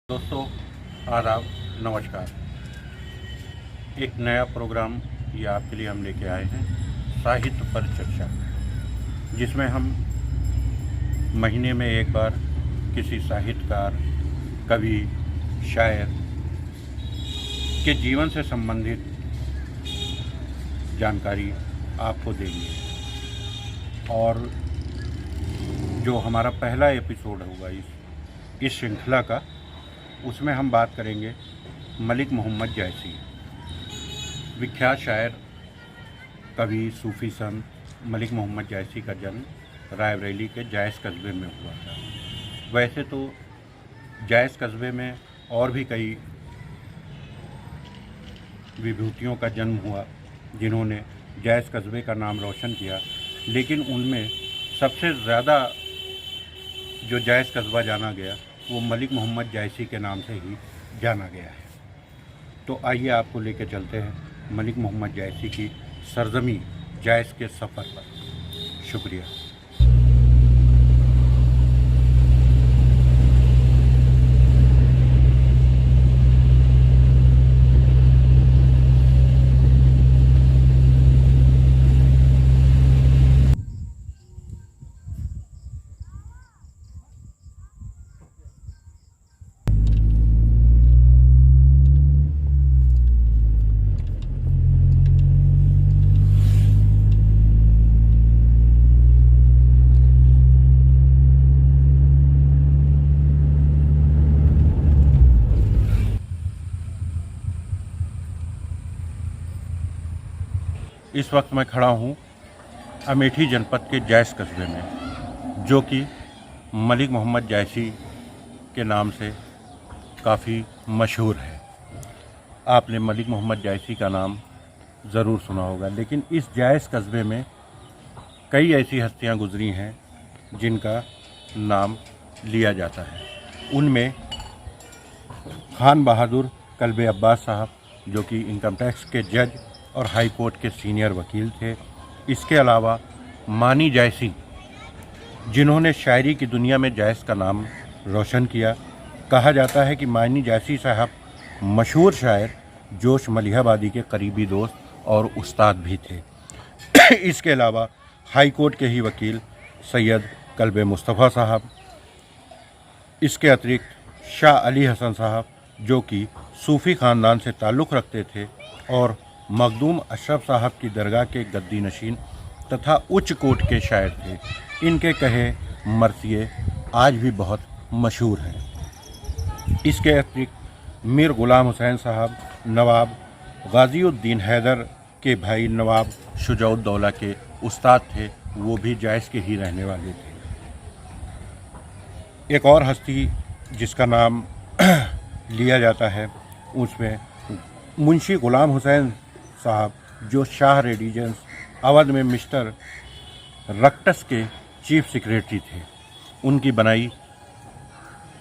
दोस्तों, आदाब, नमस्कार। एक नया प्रोग्राम ये आपके लिए हम लेके आए हैं, साहित्य पर चर्चा, जिसमें हम महीने में एक बार किसी साहित्यकार, कवि, शायर के जीवन से संबंधित जानकारी आपको देंगे। और जो हमारा पहला एपिसोड होगा इस श्रृंखला का, उसमें हम बात करेंगे मलिक मोहम्मद जैसी, विख्यात शायर, कवि, सूफ़ी संत मलिक मोहम्मद जैसी का जन्म रायबरेली के जायस कस्बे में हुआ था। वैसे तो जायस कस्बे में और भी कई विभूतियों का जन्म हुआ जिन्होंने जायस कस्बे का नाम रोशन किया, लेकिन उनमें सबसे ज़्यादा जो जायस कस्बा जाना गया वो मलिक मोहम्मद जैसी के नाम से ही जाना गया है। तो आइए आपको लेकर चलते हैं मलिक मोहम्मद जैसी की सरजमी जायस के सफ़र पर। शुक्रिया। इस वक्त मैं खड़ा हूँ अमेठी जनपद के जायस कस्बे में, जो कि मलिक मोहम्मद जैसी के नाम से काफ़ी मशहूर है। आपने मलिक मोहम्मद जैसी का नाम ज़रूर सुना होगा, लेकिन इस जायस कस्बे में कई ऐसी हस्तियाँ गुजरी हैं जिनका नाम लिया जाता है। उनमें खान बहादुर कल्बे अब्बास साहब, जो कि इनकम टैक्स के जज और हाई कोर्ट के सीनियर वकील थे। इसके अलावा मानी जैसी, जिन्होंने शायरी की दुनिया में जायस का नाम रोशन किया। कहा जाता है कि मानी जैसी साहब मशहूर शायर जोश मलिहाबादी के करीबी दोस्त और उस्ताद भी थे। इसके अलावा हाई कोर्ट के ही वकील सैयद कल्बे मुस्तफ़ा साहब, इसके अतिरिक्त शाह अली हसन साहब, जो कि सूफ़ी ख़ानदान से ताल्लुक़ रखते थे और मखदूम अशरफ साहब की दरगाह के गद्दी नशीन तथा उच्च कोट के शायर थे। इनके कहे मरसिए आज भी बहुत मशहूर हैं। इसके अतिरिक्त मीर ग़ुलाम हुसैन साहब नवाब गाज़ीउद्दीन हैदर के भाई नवाब शुजाउद्दौला के उस्ताद थे, वो भी जायस के ही रहने वाले थे। एक और हस्ती जिसका नाम लिया जाता है, उसमें मुंशी ग़ुलाम हुसैन साहब, जो शाह रेडिजेंस अवध में मिस्टर रक्टस के चीफ सेक्रेटरी थे। उनकी बनाई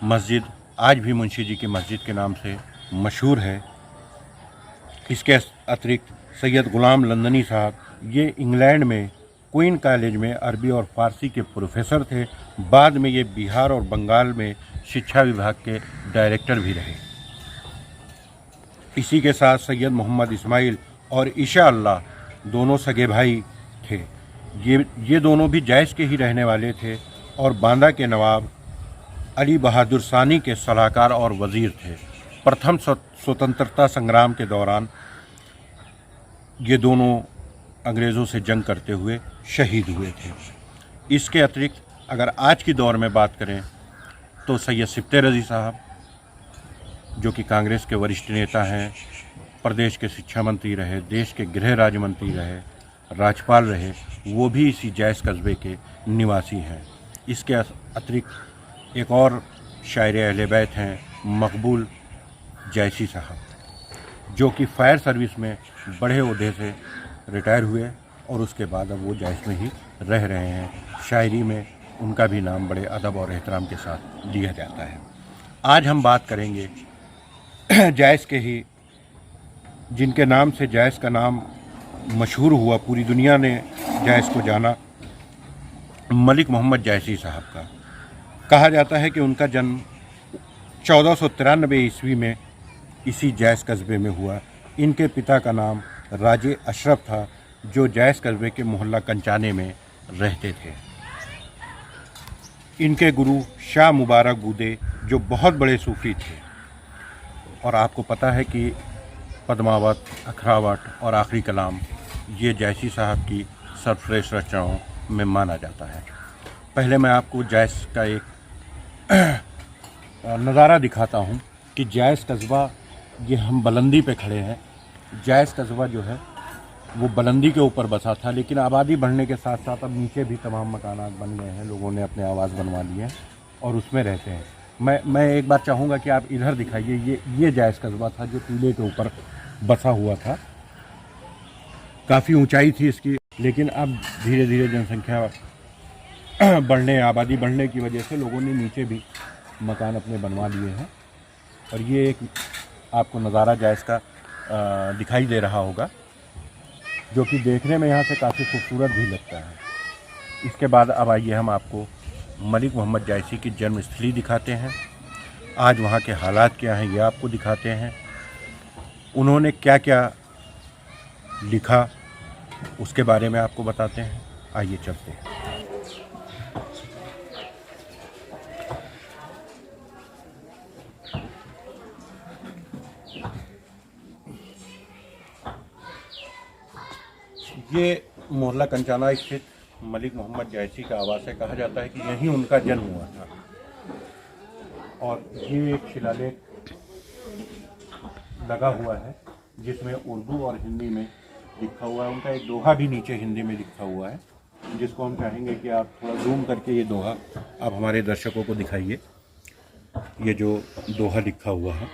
मस्जिद आज भी मुंशी जी की मस्जिद के नाम से मशहूर है। इसके अतिरिक्त सैयद ग़ुलाम लंदनी साहब, ये इंग्लैंड में क्वीन कॉलेज में अरबी और फ़ारसी के प्रोफेसर थे। बाद में ये बिहार और बंगाल में शिक्षा विभाग के डायरेक्टर भी रहे। इसी के साथ सैयद मोहम्मद इस्माइल और ईशा अल्लाह दोनों सगे भाई थे। ये दोनों भी जायस के ही रहने वाले थे और बांदा के नवाब अली बहादुर सानी के सलाहकार और वज़ीर थे। प्रथम स्वतंत्रता संग्राम के दौरान ये दोनों अंग्रेज़ों से जंग करते हुए शहीद हुए थे। इसके अतिरिक्त अगर आज की दौर में बात करें तो सैयद सिब्ते रज़ी साहब, जो कि कांग्रेस के वरिष्ठ नेता हैं, प्रदेश के शिक्षा मंत्री रहे, देश के गृह राज्य मंत्री रहे, राज्यपाल रहे, वो भी इसी जायस कस्बे के निवासी हैं। इसके अतिरिक्त एक और शायर अहले बैत हैं मकबूल जैसी साहब, जो कि फायर सर्विस में बड़े ओहदे से रिटायर हुए और उसके बाद अब वो जायस में ही रह रहे हैं। शायरी में उनका भी नाम बड़े अदब और एहतराम के साथ लिया जाता है। आज हम बात करेंगे जायस के ही, जिनके नाम से जायस का नाम मशहूर हुआ, पूरी दुनिया ने जायस को जाना, मलिक मोहम्मद जैसी साहब का। कहा जाता है कि उनका जन्म 1493 ईस्वी में इसी जैस कस्बे में हुआ। इनके पिता का नाम राजे अशरफ था, जो जैस कस्बे के मोहल्ला कंचाने में रहते थे। इनके गुरु शाह मुबारक बूदे जो बहुत बड़े सूफी थे, और आपको पता है कि पद्मावत, अखरावट और आखिरी कलाम ये जैसी साहब की सर्वश्रेष्ठ रचनाओं में माना जाता है। पहले मैं आपको जैस का एक नज़ारा दिखाता हूँ कि जैस कस्बा, ये हम बुलंदी पे खड़े हैं। जैस कस्बा जो है वो बुलंदी के ऊपर बसा था, लेकिन आबादी बढ़ने के साथ साथ अब नीचे भी तमाम मकानात बन गए हैं, लोगों ने अपने आवास बनवा लिए हैं और उसमें रहते हैं। मैं एक बार चाहूँगा कि आप इधर दिखाइए, ये जैस कस्बा था जो टीले के ऊपर बसा हुआ था। काफ़ी ऊंचाई थी इसकी, लेकिन अब धीरे धीरे जनसंख्या बढ़ने, आबादी बढ़ने की वजह से लोगों ने नीचे भी मकान अपने बनवा लिए हैं। और ये एक आपको नज़ारा जैस का दिखाई दे रहा होगा, जो कि देखने में यहाँ से काफ़ी खूबसूरत भी लगता है। इसके बाद अब आइए हम आपको मलिक मोहम्मद जायसी की जन्मस्थली दिखाते हैं। आज वहाँ के हालात क्या हैं ये आपको दिखाते हैं। उन्होंने क्या क्या लिखा उसके बारे में आपको बताते हैं। आइए चलते हैं। ये मोहल्ला कंचाना स्थित मलिक मोहम्मद जायसी का आवास है। कहा जाता है कि यहीं उनका जन्म हुआ था। और ये एक शिलालेख लगा हुआ है जिसमें उर्दू और हिंदी में लिखा हुआ है। उनका एक दोहा भी नीचे हिंदी में लिखा हुआ है, जिसको हम चाहेंगे कि आप थोड़ा जूम करके ये दोहा आप हमारे दर्शकों को दिखाइए। ये जो दोहा लिखा हुआ है,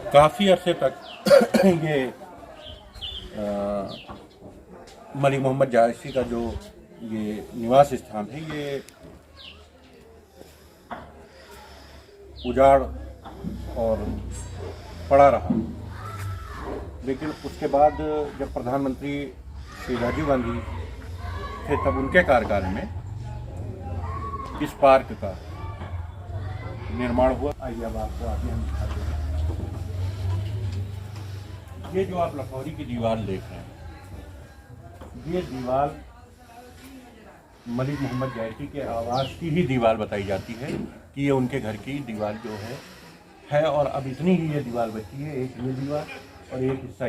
काफ़ी अरसे तक ये मलिक मोहम्मद जायसी का जो ये निवास स्थान है, ये उजाड़ और पड़ा रहा। लेकिन उसके बाद जब प्रधानमंत्री श्री राजीव गांधी थे, तब उनके कार्यकाल में इस पार्क का निर्माण हुआ। आइए अब आपको आगे हम दिखाते हैं। ये जो आप लखौरी की दीवार देख रहे हैं, ये दीवार मलिक मोहम्मद जायसी के आवास की ही दीवार बताई जाती है कि ये उनके घर की दीवार जो है। और अब इतनी ही ये दीवार बची है, एक ये दीवार और एक हिस्सा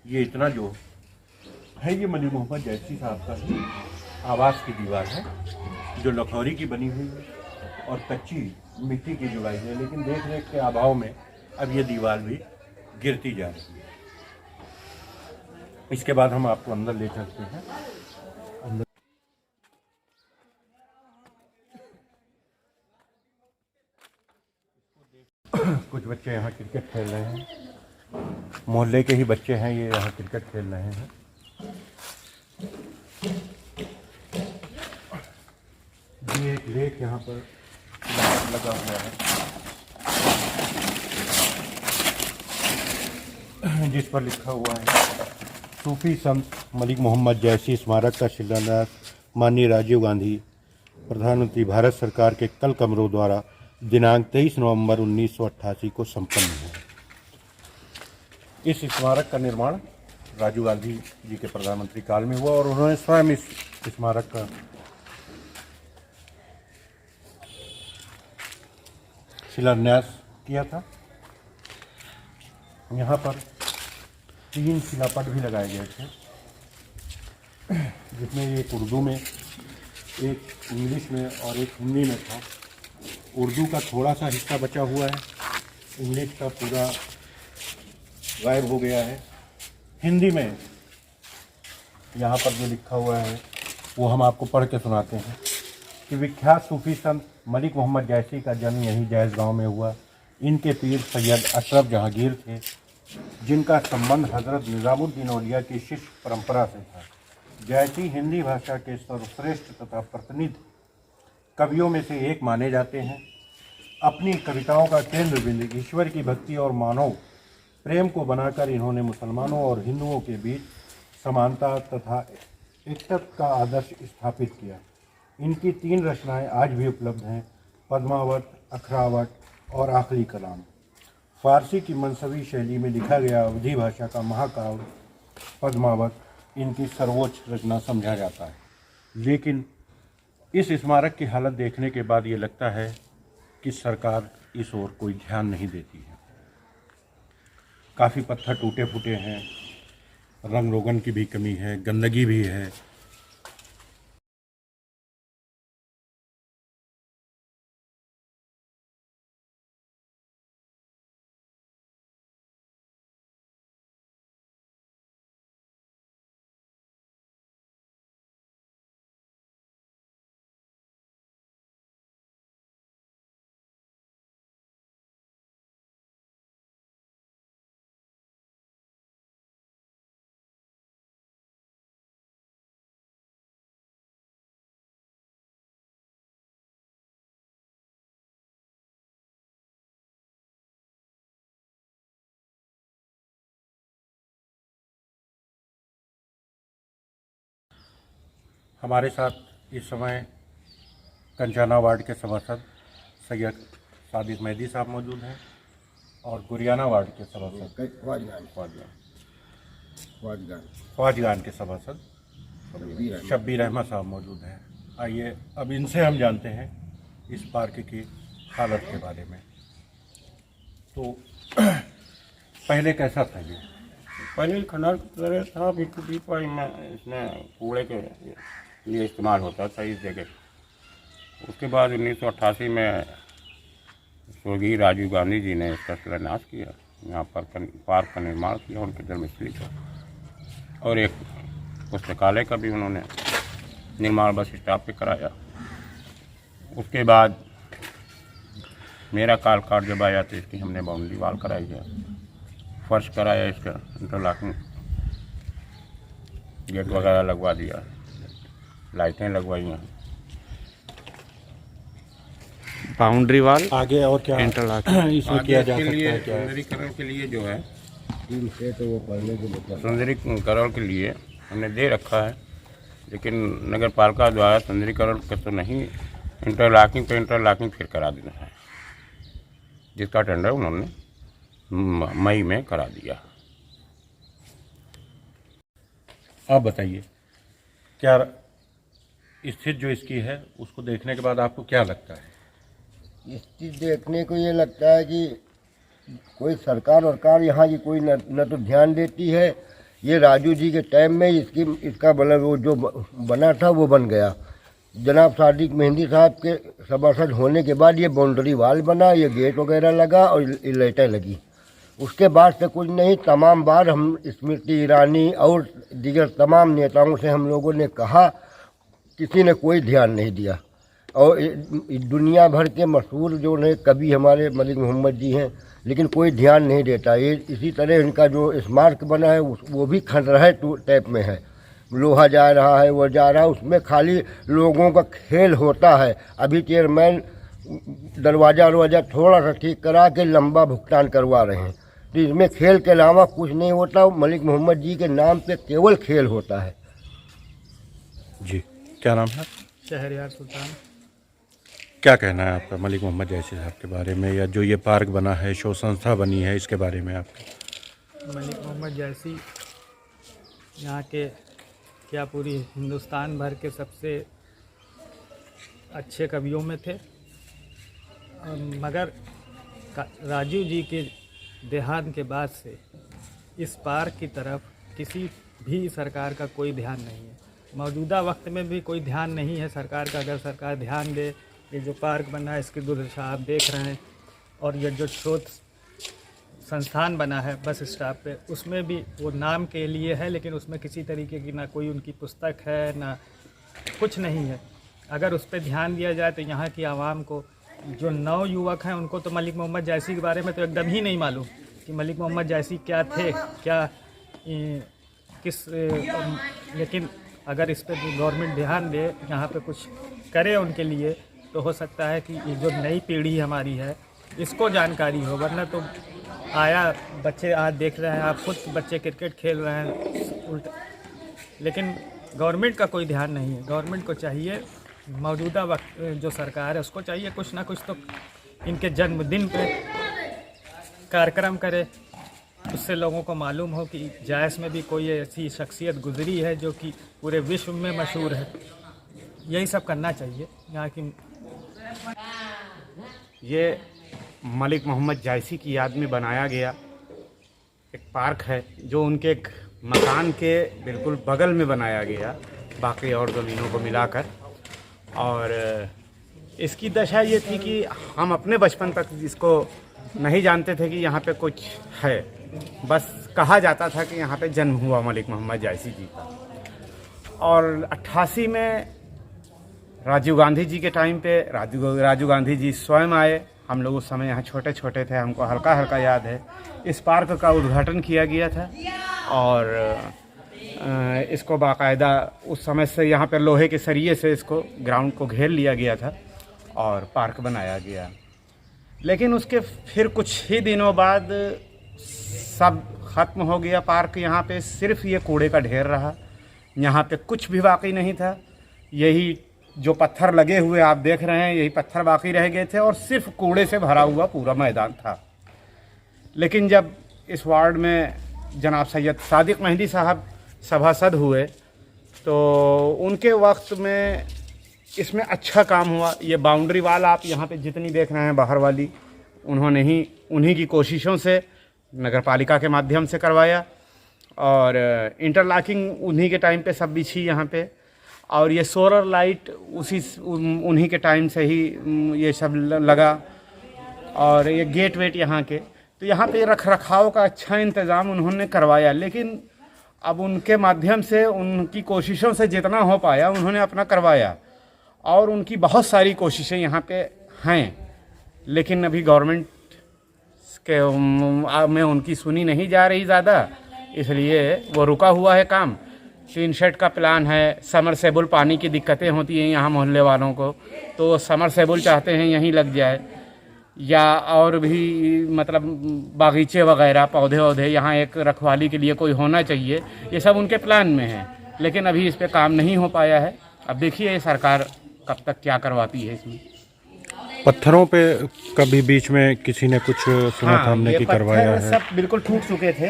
ये इतना जो है, ये मलिक मोहम्मद जायसी साहब का ही आवास की दीवार है, जो लखौरी की बनी हुई है और कच्ची मिट्टी की जुड़ाई है। लेकिन देख रेख के अभाव में अब ये दीवार भी गिरती जा रही है। इसके बाद हम आपको अंदर ले चलते हैं। अंदर कुछ बच्चे यहाँ क्रिकेट खेल रहे हैं, मोहल्ले के ही बच्चे हैं, ये यहाँ क्रिकेट खेल रहे हैं। ये एक लेक यहाँ पर लगा हुआ है, जिस पर लिखा हुआ है सूफी संत मलिक मोहम्मद जायसी स्मारक का शिलान्यास माननीय राजीव गांधी प्रधानमंत्री भारत सरकार के कल कमरों द्वारा दिनांक 23 नवंबर 1988 को संपन्न हुआ। इस स्मारक का निर्माण राजीव गांधी जी के प्रधानमंत्री काल में हुआ और उन्होंने स्वयं इस स्मारक का शिलान्यास किया था। यहाँ पर 3 शिलापट भी लगाए गए थे, जिसमें एक उर्दू में, एक इंग्लिश में और एक हिंदी में था। उर्दू का थोड़ा सा हिस्सा बचा हुआ है, इंग्लिश का पूरा गायब हो गया है। हिंदी में यहाँ पर जो लिखा हुआ है वो हम आपको पढ़ के सुनाते हैं कि विख्यात सूफी संत मलिक मोहम्मद जायसी का जन्म यहीं जैस गांव में हुआ। इनके पीर सैयद अशरफ जहांगीर थे, जिनका संबंध हज़रत निज़ामुद्दीन औलिया की शिष्य परंपरा से था। जायसी हिंदी भाषा के सर्वश्रेष्ठ तथा प्रतिनिधि कवियों में से एक माने जाते हैं। अपनी कविताओं का केंद्र बिंदु ईश्वर की भक्ति और मानव प्रेम को बनाकर इन्होंने मुसलमानों और हिंदुओं के बीच समानता तथा एकता का आदर्श स्थापित किया। इनकी 3 रचनाएं आज भी उपलब्ध हैं, पद्मावत, अखरावत और आखिरी कलाम। फारसी की मनसवी शैली में लिखा गया अवधी भाषा का महाकाव्य पद्मावत इनकी सर्वोच्च रचना समझा जाता है। लेकिन इस स्मारक की हालत देखने के बाद ये लगता है कि सरकार इस ओर कोई ध्यान नहीं देती है। काफ़ी पत्थर टूटे फूटे हैं, रंग रोगन की भी कमी है, गंदगी भी है। हमारे साथ इस समय कंचाना वार्ड के सभासद सैयद सादिक मेहदी साहब मौजूद हैं और गुरियाना वार्ड के सभासद ख्वाजगान के सभासद शब्बीर अहमद साहब मौजूद हैं। आइए अब इनसे हम जानते हैं इस पार्क की हालत के बारे में। तो पहले कैसा था ये? पहले खंडर की तरह था, फिर टूटी पाई में इसमें कूड़े के लिए इस्तेमाल होता था इस जगह। उसके बाद 1988 में स्वर्गीय राजीव गांधी जी ने इसका शिलान्यास किया, यहाँ पर पार्क का निर्माण किया उनके जन्मस्थली का, और एक पुस्तकालय का भी उन्होंने निर्माण बस स्टॉप पे कराया। उसके बाद मेरा काल जब आया तो इसकी हमने बाउंड्री वाल कराई है, फर्श कराया, इसका इंटरलॉकिंग गेट वगैरह लगवा दिया, लाइटें लगवाई हैं, बाउंड्री वाल आगे और क्या इंटरलॉकिंग इसमें किया जा सकता है? क्या सुंदरीकरण के लिए जो है सुंदरीकरण के लिए हमने दे रखा है, लेकिन नगर पालिका द्वारा सुंदरीकरण का तो नहीं, इंटरलॉकिंग पे इंटरलॉकिंग फिर करा देना है, जिसका टेंडर उन्होंने मई में करा दिया। आप बताइए, क्या स्थिति जो इसकी है उसको देखने के बाद आपको क्या लगता है? स्थिति देखने को ये लगता है कि कोई सरकार यहाँ की कोई न तो ध्यान देती है। ये राजू जी के टाइम में इसका मतलब वो जो बना था वो बन गया। जनाब सादिक मेहंदी साहब के सभासद होने के बाद ये बाउंड्री वाल बना, ये गेट वगैरह लगा और लाइटें लगी। उसके बाद से कुछ नहीं। तमाम बार हम स्मृति ईरानी और दीगर तमाम नेताओं से हम लोगों ने कहा, किसी ने कोई ध्यान नहीं दिया। और दुनिया भर के मशहूर जो ने कवि हमारे मलिक मोहम्मद जी हैं, लेकिन कोई ध्यान नहीं देता। ये इसी तरह इनका जो स्मारक बना है वो भी खंडहर टाइप में है, लोहा जा रहा है, वो जा रहा है, उसमें खाली लोगों का खेल होता है। अभी चेयरमैन दरवाज़ा थोड़ा सा ठीक करा के लंबा भुगतान करवा रहे हैं, तो इसमें खेल के अलावा कुछ नहीं होता। मलिक मोहम्मद जी के नाम पे केवल खेल होता है। जी, क्या नाम है? शहरयार सुल्तान। क्या कहना है आपका मलिक मोहम्मद जैसी साहब के बारे में, या जो ये पार्क बना है, शो संस्था बनी है, इसके बारे में आपका? मलिक मोहम्मद जैसी यहाँ के क्या पूरी हिंदुस्तान भर के सबसे अच्छे कवियों में थे, मगर राजीव जी के देहांत के बाद से इस पार्क की तरफ किसी भी सरकार का कोई ध्यान नहीं है। मौजूदा वक्त में भी कोई ध्यान नहीं है सरकार का। अगर सरकार ध्यान दे, ये जो पार्क बना है इसकी दुर्दशा आप देख रहे हैं, और ये जो शोध संस्थान बना है बस स्टॉप पे, उसमें भी वो नाम के लिए है, लेकिन उसमें किसी तरीके की ना कोई उनकी पुस्तक है, ना कुछ नहीं है। अगर उस पर ध्यान दिया जाए तो यहाँ की आवाम को, जो नौ युवक हैं, उनको तो मलिक मोहम्मद जैसी के बारे में तो एकदम ही नहीं मालूम कि मलिक मोहम्मद जैसी क्या थे, क्या लेकिन अगर इस पर गवर्नमेंट ध्यान दे, यहाँ पे कुछ करे उनके लिए, तो हो सकता है कि ये जो नई पीढ़ी हमारी है इसको जानकारी हो, वरना तो आया बच्चे आज देख रहे हैं, आप खुद बच्चे क्रिकेट खेल रहे हैं उल्टा, लेकिन गवर्नमेंट का कोई ध्यान नहीं है। गवर्नमेंट को चाहिए, मौजूदा वक्त जो सरकार है उसको चाहिए कुछ ना कुछ तो इनके जन्मदिन पे कार्यक्रम करे, उससे लोगों को मालूम हो कि जायस में भी कोई ऐसी शख्सियत गुजरी है जो कि पूरे विश्व में मशहूर है। यही सब करना चाहिए यहाँ की। ये मलिक मोहम्मद जायसी की याद में बनाया गया एक पार्क है, जो उनके एक मकान के बिल्कुल बगल में बनाया गया, बाकी और ज़मीनों को मिलाकर। और इसकी दशा ये थी कि हम अपने बचपन तक इसको नहीं जानते थे कि यहाँ पे कुछ है, बस कहा जाता था कि यहाँ पे जन्म हुआ मलिक मोहम्मद जायसी जी का। और 88 में राजीव गांधी जी के टाइम पे राजीव गांधी जी स्वयं आए। हम लोग उस समय यहाँ छोटे छोटे थे, हमको हल्का हल्का याद है। इस पार्क का उद्घाटन किया गया था और इसको बाकायदा उस समय से यहाँ पर लोहे के सरिये से इसको ग्राउंड को घेर लिया गया था और पार्क बनाया गया। लेकिन उसके फिर कुछ ही दिनों बाद सब ख़त्म हो गया पार्क। यहाँ पे सिर्फ ये कूड़े का ढेर रहा, यहाँ पे कुछ भी बाकी नहीं था। यही जो पत्थर लगे हुए आप देख रहे हैं, यही पत्थर बाकी रह गए थे और सिर्फ कूड़े से भरा हुआ पूरा मैदान था। लेकिन जब इस वार्ड में जनाब सैयद सादिक मेहदी साहब सभासद हुए तो उनके वक्त में इसमें अच्छा काम हुआ। ये बाउंड्री वाल आप यहाँ पे जितनी देख रहे हैं बाहर वाली, उन्होंने ही उन्हीं की कोशिशों से नगर पालिका के माध्यम से करवाया और इंटरलॉकिंग उन्हीं के टाइम पे सब बिछी यहाँ पे। और ये सोलर लाइट उन्हीं के टाइम से ही ये सब लगा और ये गेट वेट यहाँ के, तो यहाँ पे रख रखाव का अच्छा इंतज़ाम उन्होंने करवाया। लेकिन अब उनके माध्यम से उनकी कोशिशों से जितना हो पाया उन्होंने अपना करवाया और उनकी बहुत सारी कोशिशें यहाँ पे हैं, लेकिन अभी गवर्नमेंट के में उनकी सुनी नहीं जा रही ज़्यादा, इसलिए वो रुका हुआ है काम। टीन शेड का प्लान है, समरसेबुल पानी की दिक्कतें होती हैं यहाँ मोहल्ले वालों को, तो समरसेबुल चाहते हैं यहीं लग जाए, या और भी मतलब बागीचे वगैरह पौधे वौधे यहाँ एक रखवाली के लिए कोई होना चाहिए। ये सब उनके प्लान में है, लेकिन अभी इस पर काम नहीं हो पाया है। अब देखिए सरकार कब तक क्या करवाती है इसमें। पत्थरों पे कभी बीच में किसी ने कुछ सुना था हमने कि करवाया है, सब बिल्कुल टूट चुके थे,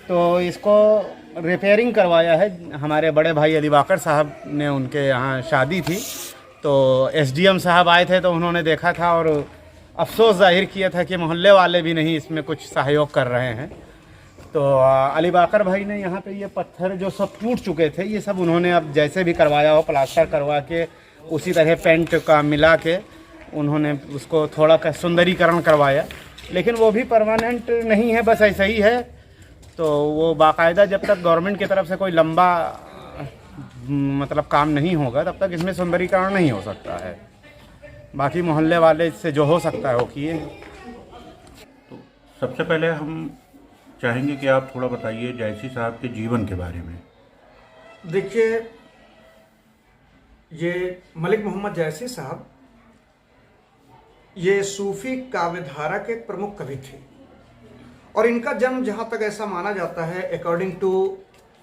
तो इसको रिपेयरिंग करवाया है। हमारे बड़े भाई अली बाकर साहब ने, उनके यहाँ शादी थी तो एसडीएम साहब आए थे, तो उन्होंने देखा था और अफसोस जाहिर किया था कि मोहल्ले वाले भी नहीं इसमें कुछ सहयोग कर रहे हैं। तो अली बाकर भाई ने यहाँ पे ये पत्थर जो सब टूट चुके थे, ये सब उन्होंने अब जैसे भी करवाया हो, प्लास्टर करवा के उसी तरह पेंट का मिला के उन्होंने उसको थोड़ा का सुंदरीकरण करवाया। लेकिन वो भी परमानेंट नहीं है, बस ऐसा ही है। तो वो बाकायदा जब तक गवर्नमेंट की तरफ से कोई लंबा मतलब काम नहीं होगा तब तक इसमें सुंदरीकरण नहीं हो सकता है। बाकी मोहल्ले वाले से जो हो सकता है वो किए। तो सबसे पहले हम चाहेंगे कि आप थोड़ा बताइए जायसी साहब के जीवन के बारे में। देखिए, ये मलिक मोहम्मद जायसी साहब ये सूफी काव्यधारा के एक प्रमुख कवि थे और इनका जन्म, जहाँ तक ऐसा माना जाता है, अकॉर्डिंग टू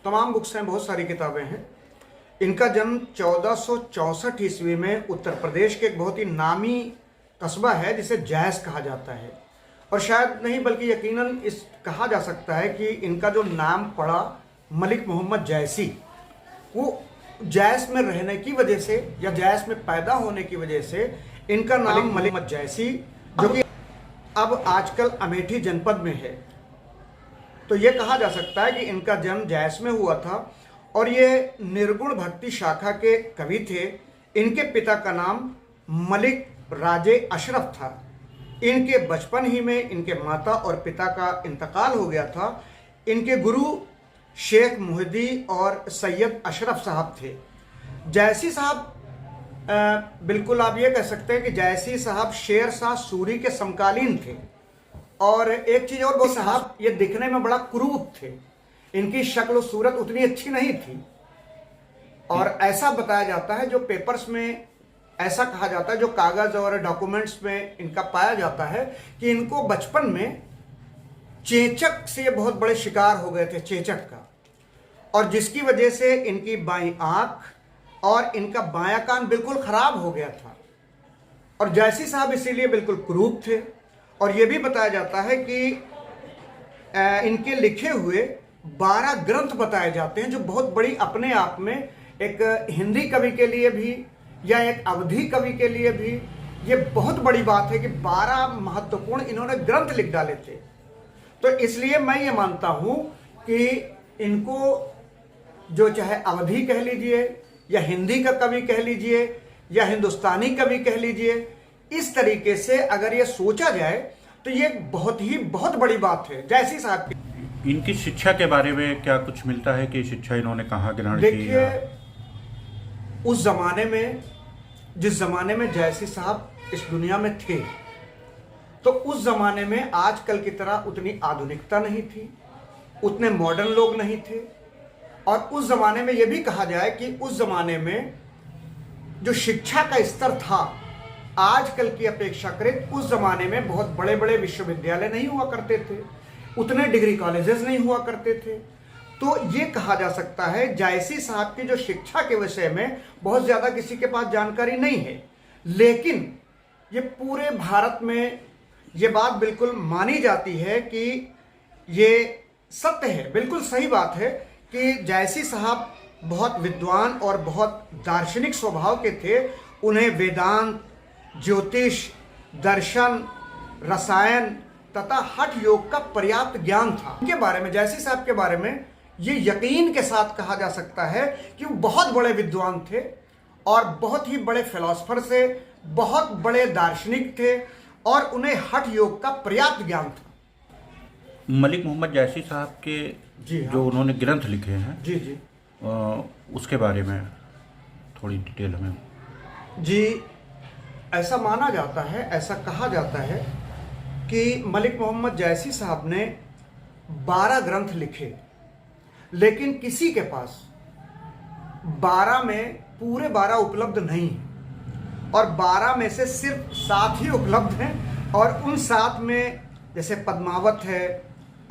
तमाम बुक्स हैं, बहुत सारी किताबें हैं, इनका जन्म 1464 ईस्वी में उत्तर प्रदेश के एक बहुत ही नामी कस्बा है जिसे जायस कहा जाता है। और शायद नहीं बल्कि यकीनन इस कहा जा सकता है कि इनका जो नाम पड़ा मलिक मोहम्मद जायसी, वो जायस में रहने की वजह से या जायस में पैदा होने की वजह से इनका नाम मलिक मोहम्मद जायसी, जो कि अब आजकल अमेठी जनपद में है, तो ये कहा जा सकता है कि इनका जन्म जायस में हुआ था। और ये निर्गुण भक्ति शाखा के कवि थे। इनके पिता का नाम मलिक राजे अशरफ था। इनके बचपन ही में इनके माता और पिता का इंतकाल हो गया था। इनके गुरु शेख मुहिदी और सैयद अशरफ साहब थे। जायसी साहब बिल्कुल आप ये कह सकते हैं कि जायसी साहब शेर शाह सूरी के समकालीन थे। और एक चीज़ और, वो साहब ये दिखने में बड़ा क्रूर थे, इनकी शक्ल सूरत उतनी अच्छी नहीं थी। और ऐसा बताया जाता है, जो पेपर्स में ऐसा कहा जाता है, जो कागज और डॉक्यूमेंट्स में इनका पाया जाता है कि इनको बचपन में चेचक से बहुत बड़े शिकार हो गए थे, चेचक का, और जिसकी वजह से इनकी बाईं आंख और इनका बायां कान बिल्कुल खराब हो गया था। और जायसी साहब इसीलिए बिल्कुल कुरूप थे। और यह भी बताया जाता है कि इनके लिखे हुए 12 ग्रंथ बताए जाते हैं, जो बहुत बड़ी अपने आप में एक हिंदी कवि के लिए भी या एक अवधी कवि के लिए भी ये बहुत बड़ी बात है कि 12 महत्वपूर्ण इन्होंने ग्रंथ लिख डाले थे। तो इसलिए मैं ये मानता हूं कि इनको जो चाहे अवधी कह लीजिए या हिंदी का कवि कह लीजिए या हिंदुस्तानी कवि कह लीजिए, इस तरीके से अगर ये सोचा जाए तो ये बहुत बड़ी बात है जायसी साहब की। इनकी शिक्षा के बारे में क्या कुछ मिलता है कि शिक्षा इन्होंने कहाँ ग्रहण की? देखिए, उस जमाने में, जिस जमाने में जायसी साहब इस दुनिया में थे, तो उस जमाने में आजकल की तरह उतनी आधुनिकता नहीं थी, उतने मॉडर्न लोग नहीं थे। और उस जमाने में यह भी कहा जाए कि उस जमाने में जो शिक्षा का स्तर था, आजकल की अपेक्षाकृत उस जमाने में बहुत बड़े बड़े विश्वविद्यालय नहीं हुआ करते थे, उतने डिग्री कॉलेजेस नहीं हुआ करते थे। तो ये कहा जा सकता है जायसी साहब की जो शिक्षा के विषय में बहुत ज़्यादा किसी के पास जानकारी नहीं है, लेकिन ये पूरे भारत में ये बात बिल्कुल मानी जाती है कि ये सत्य है, बिल्कुल सही बात है कि जायसी साहब बहुत विद्वान और बहुत दार्शनिक स्वभाव के थे। उन्हें वेदांत, ज्योतिष, दर्शन, रसायन तथा हठ योग का पर्याप्त ज्ञान था। उनके बारे में, जायसी साहब के बारे में ये यकीन के साथ कहा जा सकता है कि वो बहुत बड़े विद्वान थे और बहुत ही बड़े फिलोसफर से, बहुत बड़े दार्शनिक थे और उन्हें हठ योग का पर्याप्त ज्ञान था। मलिक मोहम्मद जायसी साहब के जी हाँ। जो उन्होंने ग्रंथ लिखे हैं, जी जी उसके बारे में थोड़ी डिटेल हमें। जी, ऐसा माना जाता है, ऐसा कहा जाता है कि मलिक मोहम्मद जायसी साहब ने 12 ग्रंथ लिखे, लेकिन किसी के पास 12 में पूरे 12 उपलब्ध नहीं हैं और 12 में से सिर्फ 7 ही उपलब्ध हैं। और उन 7 में जैसे पद्मावत है,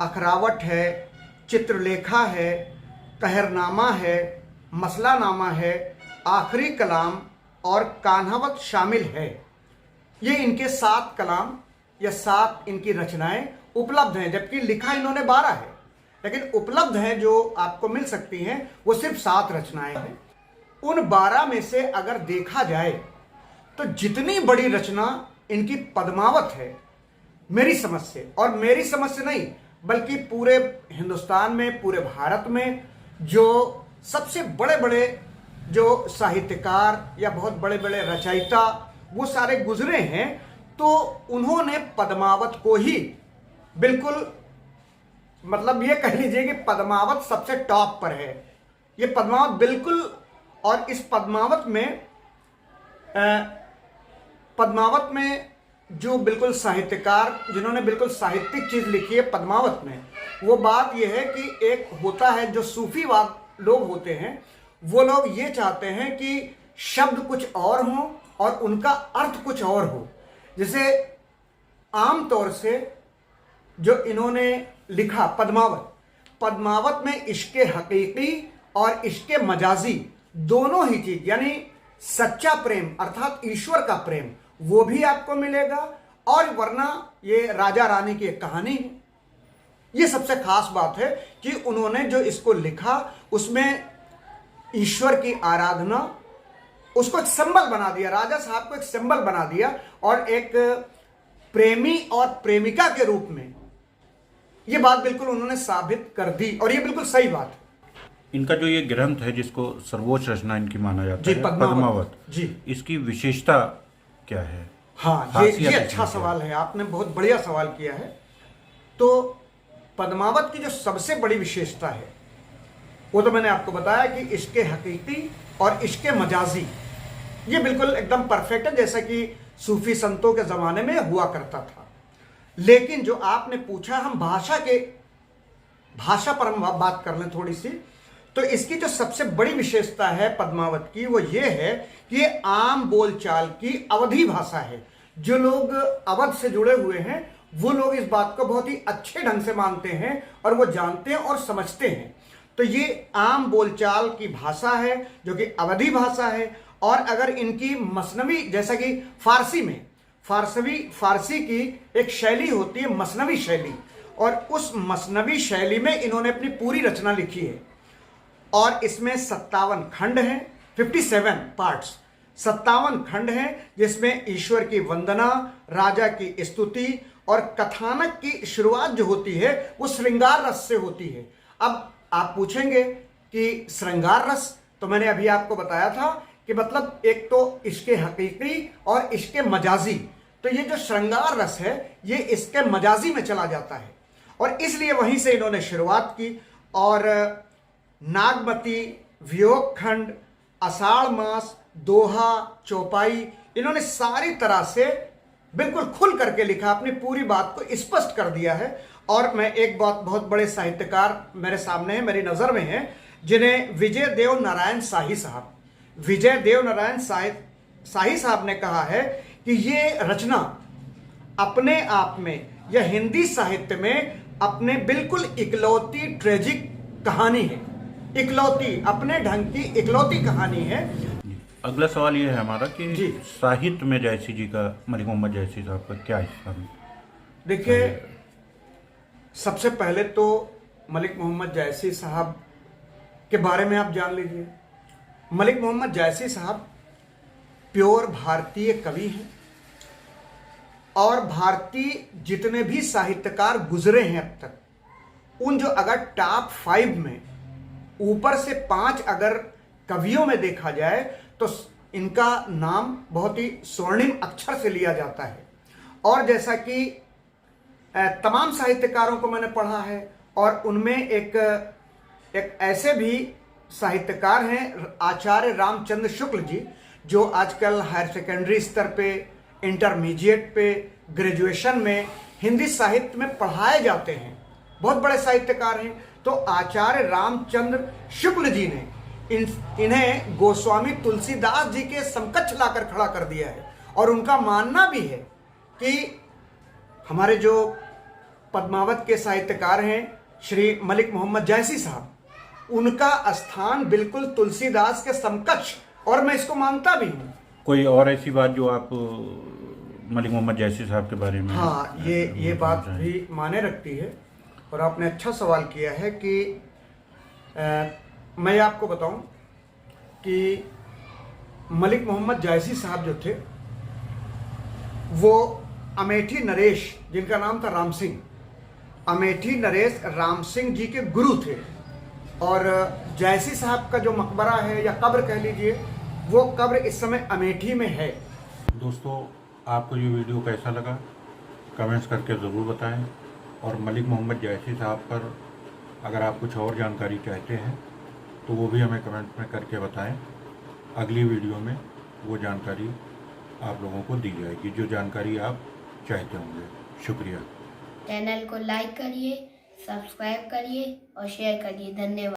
अखरावट है, चित्रलेखा है, कहरनामा है, मसलानामा है, आखिरी कलाम और कान्हावत शामिल है। ये इनके 7 कलाम या 7 इनकी रचनाएं उपलब्ध हैं, जबकि लिखा इन्होंने 12 है, लेकिन उपलब्ध हैं जो आपको मिल सकती हैं वो सिर्फ 7 रचनाएं हैं। उन 12 में से अगर देखा जाए तो जितनी बड़ी रचना इनकी पद्मावत है, मेरी समझ से, और मेरी समझ से नहीं बल्कि पूरे हिंदुस्तान में, पूरे भारत में जो सबसे बड़े बड़े जो साहित्यकार या बहुत बड़े बड़े रचयिता वो सारे गुजरे हैं, तो उन्होंने पद्मावत को ही बिल्कुल, मतलब ये कह लीजिए कि पद्मावत सबसे टॉप पर है। ये पद्मावत बिल्कुल, और इस पद्मावत में जो बिल्कुल साहित्यकार, जिन्होंने बिल्कुल साहित्यिक चीज लिखी है पद्मावत में, वो बात यह है कि एक होता है जो सूफीवाद लोग होते हैं, वो लोग ये चाहते हैं कि शब्द कुछ और हो और उनका अर्थ कुछ और हो। जैसे आम तौर से जो इन्होंने लिखा पद्मावत में इश्के हकीकी और इश्के मजाजी दोनों ही चीज, यानी सच्चा प्रेम अर्थात ईश्वर का प्रेम वो भी आपको मिलेगा, और वरना ये राजा रानी की एक कहानी है। ये सबसे खास बात है कि उन्होंने जो इसको लिखा उसमें ईश्वर की आराधना, उसको एक सिंबल बना दिया, राजा साहब को एक सिंबल बना दिया, और एक प्रेमी और प्रेमिका के रूप में ये बात बिल्कुल उन्होंने साबित कर दी, और ये बिल्कुल सही बात है। इनका जो ये ग्रंथ है जिसको सर्वोच्च रचना इनकी माना जाता जी, है, पद्मावत जी, इसकी विशेषता क्या है? हाँ, ये अच्छा सवाल है, आपने बहुत बढ़िया सवाल किया है। तो पद्मावत की जो सबसे बड़ी विशेषता है वो तो मैंने आपको बताया कि इश्के हकीकी और इश्के मजाजी ये बिल्कुल एकदम परफेक्ट है, जैसा कि सूफी संतों के ज़माने में हुआ करता था। लेकिन जो आपने पूछा, हम भाषा पर हम बात कर लें थोड़ी सी, तो इसकी जो सबसे बड़ी विशेषता है पद्मावत की वो ये है कि ये आम बोलचाल की अवधी भाषा है। जो लोग अवध से जुड़े हुए हैं वो लोग इस बात को बहुत ही अच्छे ढंग से मानते हैं और वो जानते हैं और समझते हैं। तो ये आम बोलचाल की भाषा है जो कि अवधी भाषा है। और अगर इनकी मसनवी, जैसा कि फारसी में फारसी की एक शैली होती है मसनवी शैली, और उस मसनवी शैली में इन्होंने अपनी पूरी रचना लिखी है। और इसमें 57 खंड हैं, 57 पार्ट्स, 57 खंड हैं, जिसमें ईश्वर की वंदना, राजा की स्तुति और कथानक की शुरुआत जो होती है वो श्रृंगार रस से होती है। अब आप पूछेंगे कि श्रृंगार रस, तो मैंने अभी आपको बताया था कि मतलब एक तो इसके हकीकी और इसके मजाजी। तो ये जो श्रृंगार रस है ये इसके मजाजी में चला जाता है और इसलिए वहीं से इन्होंने शुरुआत की। और नागमती, वियोग खंड, आषाढ़ मास, दोहा, चौपाई, इन्होंने सारी तरह से बिल्कुल खुल करके लिखा, अपनी पूरी बात को स्पष्ट कर दिया है। और मैं एक बात, बहुत बड़े साहित्यकार मेरे सामने हैं, मेरी नज़र में हैं, जिन्हें विजय देव नारायण शाही साहब ने कहा है कि ये रचना अपने आप में, यह हिंदी साहित्य में अपने बिल्कुल इकलौती ट्रेजिक कहानी है, इकलौती, अपने ढंग की इकलौती कहानी है। अगला सवाल ये है हमारा कि जी। साहित्य में जायसी जी का, मलिक मोहम्मद जायसी साहब का क्या हिस्सा है? देखिए, सबसे पहले तो मलिक मोहम्मद जायसी साहब के बारे में आप जान लीजिए। मलिक मोहम्मद जायसी साहब प्योर भारतीय कवि हैं और भारतीय जितने भी साहित्यकार गुजरे हैं अब तक, उन जो अगर टॉप 5 में ऊपर से 5 अगर कवियों में देखा जाए तो इनका नाम बहुत ही स्वर्णिम अक्षर से लिया जाता है। और जैसा कि तमाम साहित्यकारों को मैंने पढ़ा है और उनमें एक ऐसे भी साहित्यकार हैं आचार्य रामचंद्र शुक्ल जी, जो आजकल हायर सेकेंडरी स्तर पे, इंटरमीडिएट पे, ग्रेजुएशन में हिंदी साहित्य में पढ़ाए जाते हैं, बहुत बड़े साहित्यकार हैं। तो आचार्य रामचंद्र शुक्ल जी ने इन्हें गोस्वामी तुलसीदास जी के समकक्ष लाकर खड़ा कर दिया है। और उनका मानना भी है कि हमारे जो पद्मावत के साहित्यकार हैं श्री मलिक मोहम्मद जायसी साहब, उनका स्थान बिल्कुल तुलसीदास के समकक्ष, और मैं इसको मानता भी हूँ। कोई और ऐसी बात जो आप मलिक मोहम्मद जायसी साहब के बारे में? हाँ, ये बात भी माने रखती है और आपने अच्छा सवाल किया है कि मैं आपको बताऊं कि मलिक मोहम्मद जायसी साहब जो थे वो अमेठी नरेश, जिनका नाम था राम सिंह, अमेठी नरेश राम सिंह जी के गुरु थे। और जायसी साहब का जो मकबरा है या कब्र कह लीजिए, वो कब्र इस समय अमेठी में है। दोस्तों, आपको ये वीडियो कैसा लगा कमेंट्स करके ज़रूर बताएं। और मलिक मोहम्मद जायसी साहब पर अगर आप कुछ और जानकारी चाहते हैं तो वो भी हमें कमेंट में करके बताएं। अगली वीडियो में वो जानकारी आप लोगों को दी जाएगी जो जानकारी आप चाहते होंगे। शुक्रिया। चैनल को लाइक करिए, सब्सक्राइब करिए और शेयर करिए। धन्यवाद।